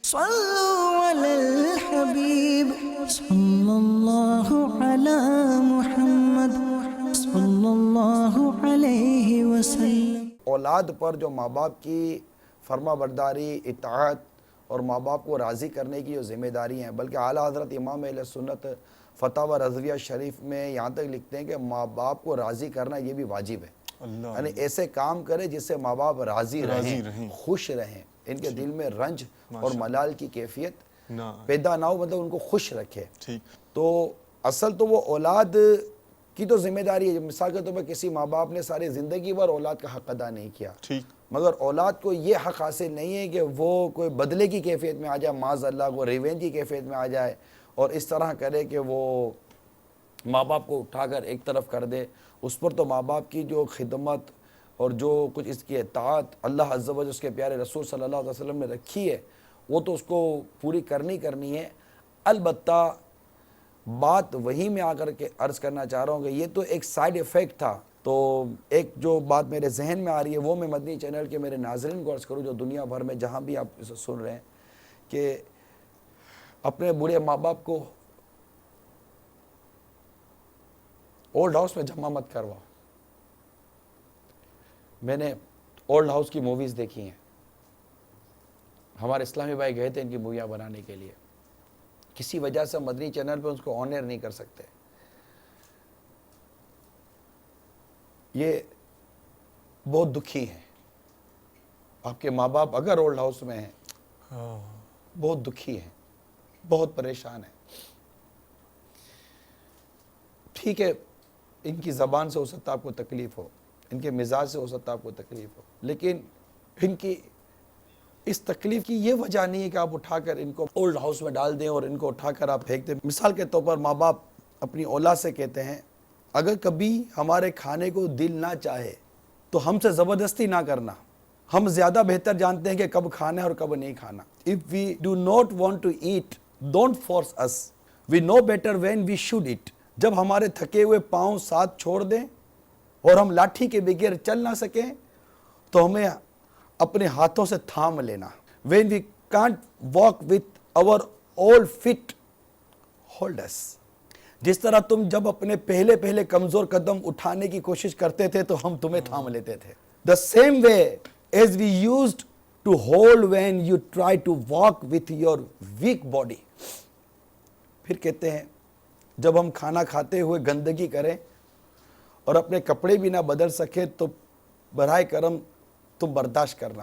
صلوا علی الحبیب صلی اللہ علی محمد صلی اللہ علیہ وسلم۔ اولاد پر جو ماں باپ کی فرما برداری، اطاعت اور ماں باپ کو راضی کرنے کی جو ذمہ داری ہیں، بلکہ اعلیٰ حضرت امام اہل سنت فتاوی رضویہ شریف میں یہاں تک لکھتے ہیں کہ ماں باپ کو راضی کرنا یہ بھی واجب ہے۔ یعنی ایسے کام کرے جس سے ماں باپ راضی رہیں، خوش رہیں، ان کے دل میں رنج اور ملال کی کیفیت پیدا نہ ہو، مطلب ان کو خوش رکھے۔ تو اصل تو وہ اولاد کی تو ذمہ داری ہے۔ مثال کے طور پر کسی ماں باپ نے ساری زندگی بھر اولاد کا حق ادا نہیں کیا، مگر اولاد کو یہ حق حاصل نہیں ہے کہ وہ کوئی بدلے کی کیفیت میں آ جائے، معاذ اللہ کو ریونج کی کیفیت میں آ جائے اور اس طرح کرے کہ وہ ماں باپ کو اٹھا کر ایک طرف کر دے۔ اس پر تو ماں باپ کی جو خدمت اور جو کچھ اس کی اطاعت اللہ عز و جل اس کے پیارے رسول صلی اللہ علیہ وسلم نے رکھی ہے، وہ تو اس کو پوری کرنی ہے۔ البتہ بات وہی میں آ کر کے عرض کرنا چاہ رہا ہوں کہ یہ تو ایک سائیڈ ایفیکٹ تھا۔ تو ایک جو بات میرے ذہن میں آ رہی ہے وہ میں مدنی چینل کے میرے ناظرین کو عرض کروں جو دنیا بھر میں جہاں بھی آپ اسے سن رہے ہیں، کہ اپنے بوڑھے ماں باپ کو اولڈ ہاؤس میں جمع مت کرواؤ۔ میں نے اولڈ ہاؤس کی موویز دیکھی ہیں، ہمارے اسلامی بھائی گئے تھے ان کی موویاں بنانے کے لیے، کسی وجہ سے مدنی چینل پہ اس کو آنر نہیں کر سکتے۔ یہ بہت دکھی ہیں، آپ کے ماں باپ اگر اولڈ ہاؤس میں ہیں بہت دکھی ہیں، بہت پریشان ہیں۔ ٹھیک ہے، ان کی زبان سے ہو سکتا آپ کو تکلیف ہو، ان کے مزاج سے ہو سکتا آپ کو تکلیف ہو، لیکن ان کی اس تکلیف کی یہ وجہ نہیں ہے کہ آپ اٹھا کر ان کو اولڈ ہاؤس میں ڈال دیں اور ان کو اٹھا کر آپ پھینک دیں۔ مثال کے طور پر ماں باپ اپنی اولاد سے کہتے ہیں اگر کبھی ہمارے کھانے کو دل نہ چاہے تو ہم سے زبردستی نہ کرنا، ہم زیادہ بہتر جانتے ہیں کہ کب کھانا ہے اور کب نہیں کھانا۔ If we do not want to eat, don't force us. We know better when we should eat. جب ہمارے تھکے ہوئے پاؤں ساتھ چھوڑ دیں اور ہم لاٹھی کے بغیر چل نہ سکیں تو ہمیں اپنے ہاتھوں سے تھام لینا۔ When we can't walk with our old feet, hold us. جس طرح تم جب اپنے پہلے کمزور قدم اٹھانے کی کوشش کرتے تھے تو ہم تمہیں تھام لیتے تھے۔ The same way as we used to hold when you try to walk with your weak body. پھر کہتے ہیں جب ہم کھانا کھاتے ہوئے گندگی کریں اور اپنے کپڑے بھی نہ بدل سکے تو براہ کرم تم برداشت کرنا،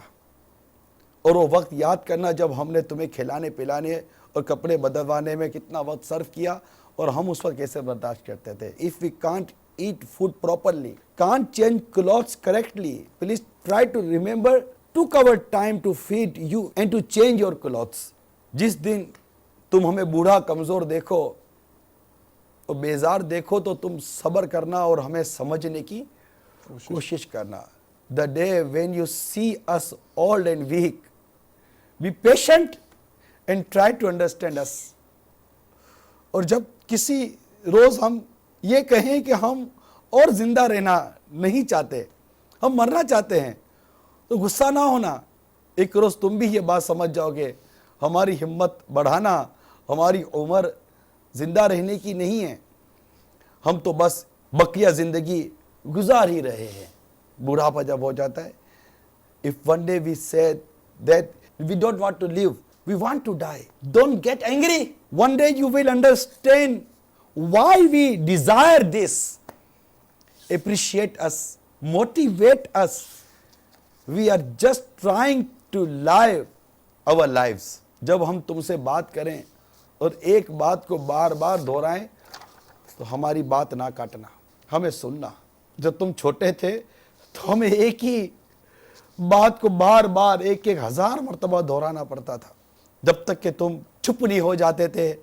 اور وہ وقت یاد کرنا جب ہم نے تمہیں کھلانے پلانے اور کپڑے بدلوانے میں کتنا وقت صرف کیا اور ہم اس وقت کیسے برداشت کرتے تھے۔ If we can't eat food properly, can't change clothes correctly, please try to remember took our time to feed you and to change your clothes. جس دن تم ہمیں بوڑھا کمزور دیکھو اور بیزار دیکھو تو تم صبر کرنا اور ہمیں سمجھنے کی کوشش کرنا۔ The day when you see us old and weak, be patient and try to understand us. اور جب کسی روز ہم یہ کہیں کہ ہم اور زندہ رہنا نہیں چاہتے، ہم مرنا چاہتے ہیں، تو غصہ نہ ہونا۔ ایک روز تم بھی یہ بات سمجھ جاؤ گے ہماری ہمت بڑھانا ہماری عمر زندہ رہنے کی نہیں ہے، ہم تو بس بقیہ زندگی گزار ہی رہے ہیں۔ بڑھاپا جب ہو جاتا ہے، if one day we say that we don't want to live, we want to die, don't get angry. One day you will understand why we desire this. Appreciate us, motivate us. We are just trying to live our lives. جب ہم تم سے بات کریں اور ایک بات کو بار بار دہرائیں تو ہماری بات نہ کاٹنا، ہمیں سننا۔ جب تم چھوٹے تھے تو ہمیں ایک ہی بات کو بار بار ایک ہزار مرتبہ دہرانا پڑتا تھا جب تک کہ تم چپ نہیں ہو جاتے تھے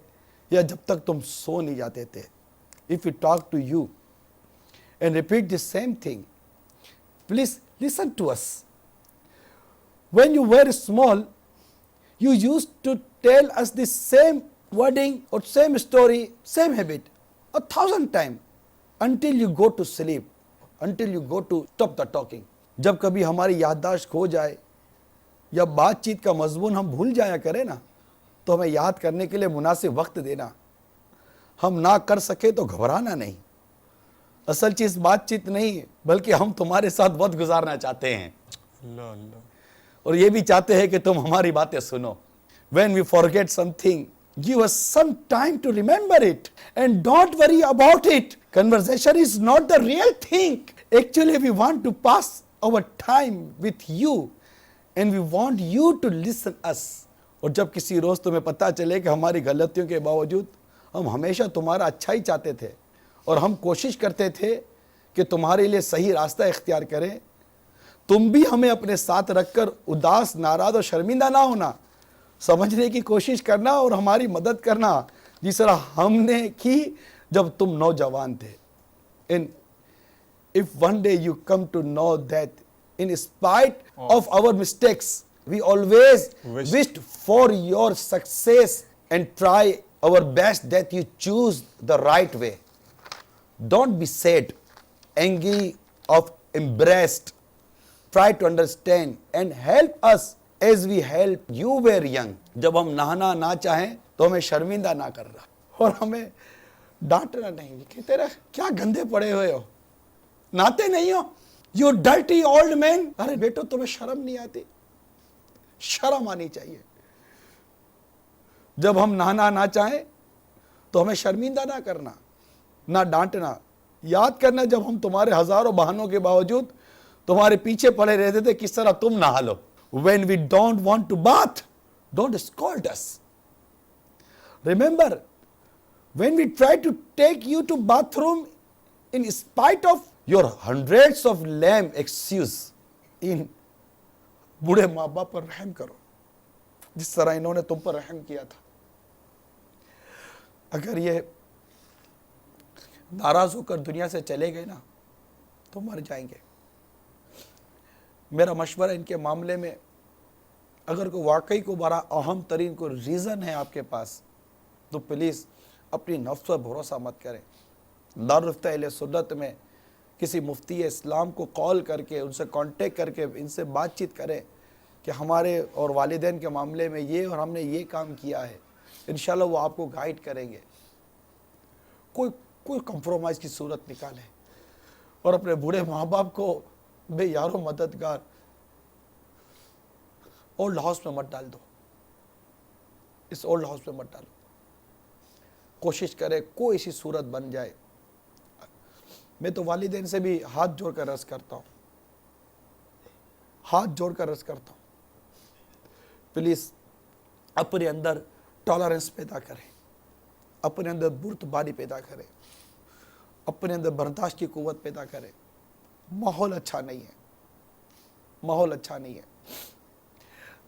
یا جب تک تم سو نہیں جاتے تھے۔ If we talk to you and repeat the same thing, please listen to us. When you were small, you used to tell us the same wording or same story, same habit 1,000 times until you go to sleep, until you go to stop the talking. جب کبھی ہماری یادداشت کھو جائے یا بات چیت کا مضمون ہم بھول جایا کریں نا تو ہمیں یاد کرنے کے لیے مناسب وقت دینا. ہم نہ کر سکے تو گھبرانا نہیں. اصل چیز بات چیت نہیں ہے بلکہ ہم تمہارے ساتھ وقت گزارنا چاہتے ہیں اور یہ بھی چاہتے ہیں کہ تم ہماری باتیں سنو. When we forget something, give us some time to remember it and don't worry about it. Conversation is not the real thing. Actually, we want to pass our time with you and we want you to listen us. اور جب کسی روز تمہیں پتہ چلے کہ ہماری غلطیوں کے باوجود ہم ہمیشہ تمہارا اچھا ہی چاہتے تھے اور ہم کوشش کرتے تھے کہ تمہارے لیے صحیح راستہ اختیار کریں, تم بھی ہمیں اپنے ساتھ رکھ کر اداس, ناراض اور شرمندہ نہ ہونا, سمجھنے کی کوشش کرنا اور ہماری مدد کرنا جس طرح ہم نے کی جب تم نوجوان تھے. And if one day you come to know that in spite of our mistakes, we always wished for your success and try our best that you choose the right way. Don't be sad, angry or embarrassed. Try to understand and help us as we help you were young. جب ہم نہانا نہ چاہیں تو ہمیں شرمندہ نہ کر رہا اور ہمیں ڈانٹنا نہیں کہتے رہے کیا گندے پڑے ہوئے ہو, نہاتے نہیں ہو, you dirty old man. ارے بیٹو تمہیں شرم نہیں آتی, شرم آنی چاہیے. جب ہم نہانا نہ چاہیں تو ہمیں شرمندہ نہ کرنا, نہ ڈانٹنا. یاد کرنا جب ہم تمہارے ہزاروں بہانوں کے باوجود تمہارے پیچھے پڑے رہتے تھے کس طرح تم نہا لو. When we don't want to bath, don't scold us. Remember, when we try to take you to bathroom in spite of your hundreds of lame excuse, in بوڑھے ماں باپ پر رحم کرو جس طرح انہوں نے تم پر رحم کیا تھا. اگر یہ ناراض ہو کر دنیا سے چلے گئے نا تو مر جائیں گے. میرا مشورہ ان کے معاملے میں اگر کوئی واقعی کو بڑا اہم ترین کوئی ریزن ہے آپ کے پاس تو پلیز اپنی نفس پر بھروسہ مت کریں. دارالفتہ اہل سنت میں کسی مفتی اسلام کو کال کر کے ان سے کانٹیکٹ کر کے ان سے بات چیت کریں کہ ہمارے اور والدین کے معاملے میں یہ اور ہم نے یہ کام کیا ہے. انشاءاللہ وہ آپ کو گائیڈ کریں گے. کوئی کمپرومائز کی صورت نکالیں اور اپنے بوڑھے ماں باپ کو بے یار و مددگار اولڈ ہاؤس میں مت ڈال دو, اس اولڈ ہاؤس میں مت ڈالو. کوشش کرے کوئی ایسی صورت بن جائے. میں تو والدین سے بھی ہاتھ جوڑ کر عرض کرتا ہوں, ہاتھ جوڑ کر عرض کرتا ہوں, پلیز اپنے اندر ٹالرنس پیدا کریں, اپنے اندر بردباری پیدا کریں, اپنے اندر برداشت کی قوت پیدا کریں. ماحول اچھا نہیں ہے, ماحول اچھا نہیں ہے.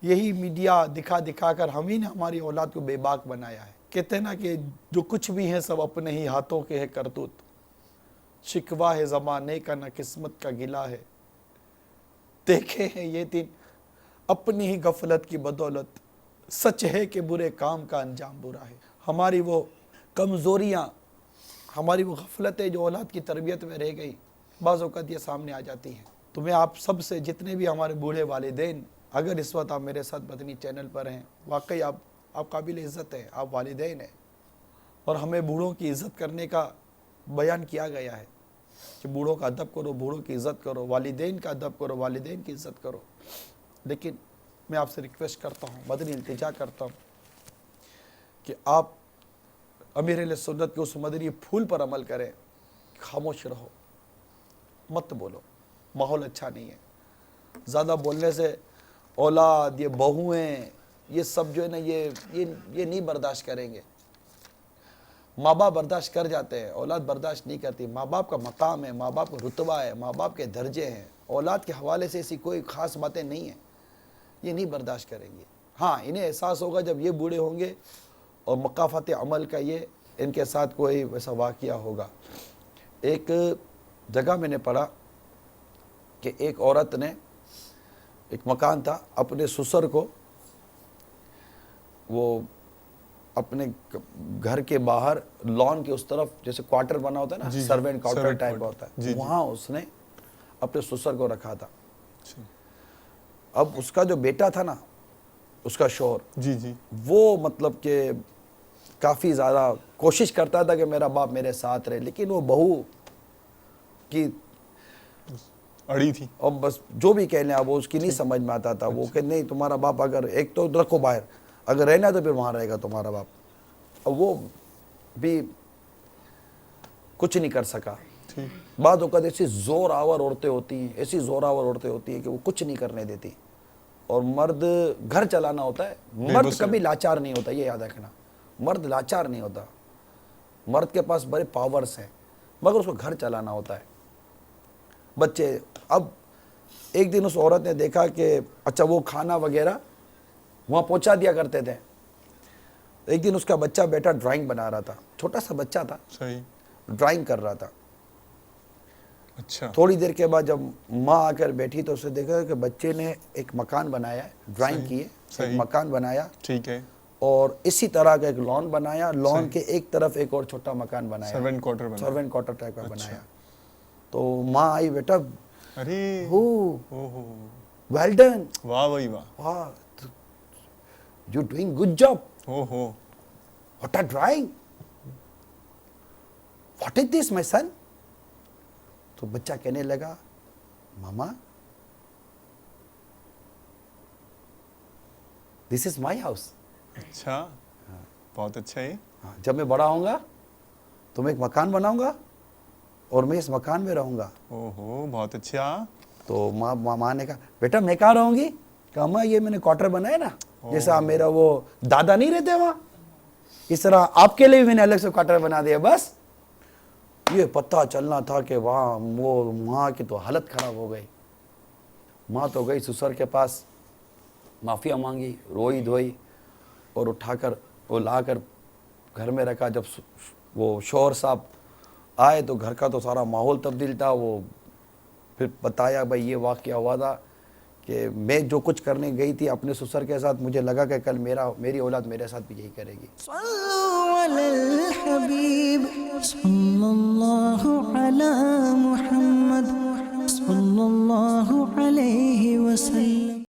یہی میڈیا دکھا دکھا کر ہم ہی نے ہماری اولاد کو بے باک بنایا ہے. کہتے ہیں نا کہ جو کچھ بھی ہے سب اپنے ہی ہاتھوں کے ہے کرتوت. شکوہ ہے زمانے کا نہ قسمت کا گلا ہے, دیکھے ہیں یہ دن اپنی ہی غفلت کی بدولت, سچ ہے کہ برے کام کا انجام برا ہے. ہماری وہ کمزوریاں, ہماری وہ غفلتیں جو اولاد کی تربیت میں رہ گئی بعض اوقات یہ سامنے آ جاتی ہیں. تو میں آپ سب سے جتنے بھی ہمارے بوڑھے والدین اگر اس وقت آپ میرے ساتھ مدنی چینل پر ہیں, واقعی آپ قابل عزت ہیں, آپ والدین ہیں اور ہمیں بوڑھوں کی عزت کرنے کا بیان کیا گیا ہے کہ بوڑھوں کا ادب کرو, بوڑھوں کی عزت کرو, والدین کا ادب کرو, والدین کی عزت کرو. لیکن میں آپ سے ریکویسٹ کرتا ہوں, مدنی التجا کرتا ہوں کہ آپ امیر اہل سنت کے اس مدنی پھول پر عمل کریں. خاموش رہو, مت بولو, ماحول اچھا نہیں ہے. زیادہ بولنے سے اولاد, یہ بہویں, یہ سب جو ہے نا یہ نہیں برداشت کریں گے. ماں باپ برداشت کر جاتے ہیں, اولاد برداشت نہیں کرتی. ماں باپ کا مقام ہے, ماں باپ کا رتبہ ہے, ماں باپ کے درجے ہیں. اولاد کے حوالے سے ایسی کوئی خاص باتیں نہیں ہیں, یہ نہیں برداشت کریں گے. ہاں انہیں احساس ہوگا جب یہ بوڑھے ہوں گے اور مقافات عمل کا یہ ان کے ساتھ کوئی ویسا واقعہ ہوگا. ایک جگہ میں نے پڑھا کہ ایک عورت نے, ایک مکان تھا, اپنے سسر کو وہ اپنے گھر کے باہر لان کے اس طرف جیسے کوارٹر بنا ہوتا ہے نا, سرونٹ کوارٹر ٹائپ ہوتا ہے, وہاں اس نے اپنے سسر کو رکھا تھا. اب اس کا جو بیٹا تھا نا اس کا شوہر, جی جی وہ مطلب کہ کافی زیادہ کوشش کرتا تھا کہ میرا باپ میرے ساتھ رہے, لیکن وہ بہو کی اڑی تھی. اور بس جو بھی کہہ لیں آپ, وہ اس کی نہیں سمجھ میں آتا تھا. وہ کہ نہیں, تمہارا باپ اگر ایک تو رکھو باہر, اگر رہنا تو پھر وہاں رہے گا تمہارا باپ. اور وہ بھی کچھ نہیں کر سکا. بعض اوقات ایسی زور آور عورتیں ہوتی ہیں, ایسی زور آور عورتیں ہوتی ہیں کہ وہ کچھ نہیں کرنے دیتی. اور مرد گھر چلانا ہوتا ہے, مرد کبھی لاچار نہیں ہوتا, یہ یاد رکھنا. مرد لاچار نہیں ہوتا, مرد کے پاس بڑے پاورز ہیں, مگر اس کو گھر چلانا ہوتا ہے. بچے, اب ایک دن اس عورت نے دیکھا کہ اچھا وہ کھانا وغیرہ وہاں پہنچا دیا کرتے تھے. ایک دن اس کا بچہ بیٹا ڈرائنگ بنا رہا تھا, چھوٹا سا بچہ تھا, صحیح, ڈرائنگ کر رہا تھا. اچھا, تھوڑی دیر کے بعد جب ماں آ کر بیٹھی تو اسے دیکھا کہ بچے نے ایک مکان بنایا ہے, ڈرائنگ کی ہے, ایک مکان بنایا, ٹھیک ہے, اور اسی طرح کا ایک لان بنایا, لان کے ایک طرف ایک اور چھوٹا مکان بنایا, سرونٹ کوارٹر بنا, سرونٹ کوارٹر ٹائپ کا بنایا. تو ماں آئی, بیٹا ارے ہو اوہو, ویل ڈن, واہ بھائی واہ, واہ, یو ڈوئنگ گڈ جاب, اوہو, what are drawing, what is this my son. تو بچہ کہنے لگا, ماما دس از مائی ہاؤس. اچھا, بہت اچھا ہے. جب میں بڑا ہوں گا تو میں ایک مکان بناؤں گا اور میں اس مکان میں رہوں گا. اوہو, بہت اچھا. تو ماں نے کہا, بیٹا میں کہاں رہوں گی؟ کہا ماں یہ میں نے کوارٹر بنایا نا, جیسا میرا وہ دادا نہیں رہتے وہاں, اس طرح آپ کے لیے بھی میں نے الگ سے کوارٹر بنا دیا. بس یہ پتہ چلنا تھا کہ وہاں وہ ماں کی تو حالت خراب ہو گئی. ماں تو گئی سسر کے پاس, معافیا مانگی, روئی دھوئی, اور اٹھا کر وہ لا کر گھر میں رکھا. جب وہ شوہر صاحب آئے تو گھر کا تو سارا ماحول تبدیل تھا. وہ پھر بتایا, بھائی یہ واقعہ ہوا تھا کہ میں جو کچھ کرنے گئی تھی اپنے سسر کے ساتھ, مجھے لگا کہ کل میری اولاد میرے ساتھ بھی یہی کرے گی. صلوا علی الحبیب صلی اللہ علی محمد صلی اللہ علیہ وسلم.